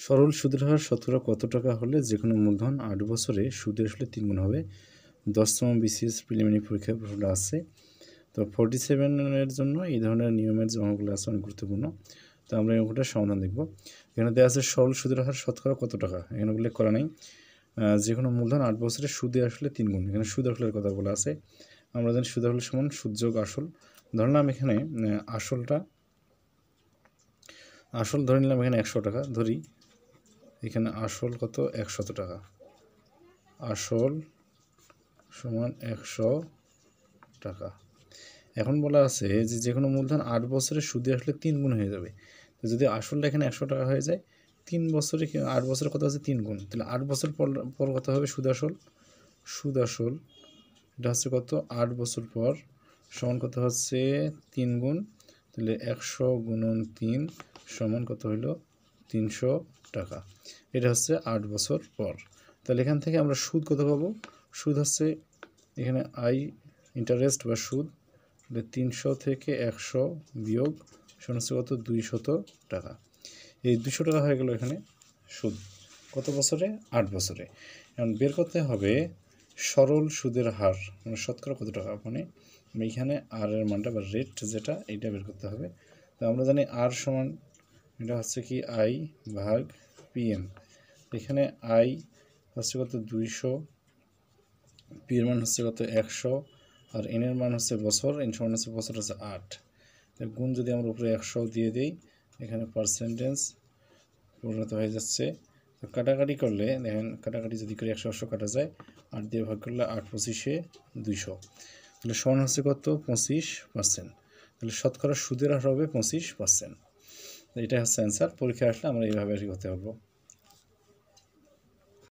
সরল সুদের হার শতকরা কত টাকা হলে যে কোনো মূলধন 8 বছরে সুদের আসলে 3 গুণ হবে? 10তম বিসিএস প্রিলিমিনারি পরীক্ষায় প্রশ্নটা আছে। তো 47 এর জন্য এই ধরনের নিয়মের যে অঙ্কগুলো আছে অনেক গুরুত্বপূর্ণ। তো আমরা এই অঙ্কটার সমাধান দেখব। এখানে দেওয়া আছে সরল সুদের হার শতকরা কত টাকা, এখানে উল্লেখ করা নেই। যে কোনো মূলধন 8 বছরে সুদে আসলে 3 গুণ, এখানে সুদ আসলের কথা বলা আছে। আমরা জানি সুদ আসল সমান সুদ যোগ আসল। ধরলাম এখানে আসল ধরে নিলাম এখানে 100 টাকা ধরি, এখানে আসল কত 100 টাকা, আসল সমান 100 টাকা। এখন বলা আছে যে কোনো মূলধন 8 বছরে সুদে আসলে 3 গুণ হয়ে যাবে। তো যদি আসলটা এখানে 100 টাকা হয়ে যায়, 3 বছরে 8 বছরে কত আছে 3 গুণ, তাহলে 8 বছর পর কত হবে সুদ আসল? সুদ আসল এটা হচ্ছে কত 8 বছর পর সমান কত হচ্ছে 3 গুণ, তাহলে 100 গুণন 3 সমান কত হলো 300 টাকা। এটা হচ্ছে 8 বছর পর। তাহলে এখান থেকে আমরা সুদ কত পাবো? সুদ হচ্ছে এখানে ইন্টারেস্ট বা সুদ, 300 থেকে 100 বিয়োগ সমান হচ্ছে কত 200 টাকা। এই 200 টাকা হয়ে গেল এখানে সুদ কত বছরে? 8 বছরে। এখন বের করতে হবে সরল সুদের হার, মানে শতকরা কত টাকা, মানে এইখানে আর এর মানটা বা রেট যেটা এইটা বের করতে হবে। তো আমরা জানি আর সমান এটা হচ্ছে কি আই ভাগ পিএম। এখানে আই হচ্ছে কত 200, পি এর মান হচ্ছে কত 100, আর এন এর মান হচ্ছে বছর, এন সমান হচ্ছে বছর হচ্ছে 8। গুণ যদি আমরা উপরে 100 দিয়ে দিই, এখানে পার্সেন্টেজ পরিণত হয়ে যাচ্ছে। তো কাটাকাটি করলে দেখেন, কাটাকাটি যদি করে 100 কাটা যায়, 8 দিয়ে ভাগ করলে 8 25 200, তাহলে সমান হচ্ছে কত 25%। তাহলে শতকরা সুদের হার হবে 25%। এটা হচ্ছে অ্যান্সার। পরীক্ষা আসলে আমরা এইভাবে আর কি করতে পারবো।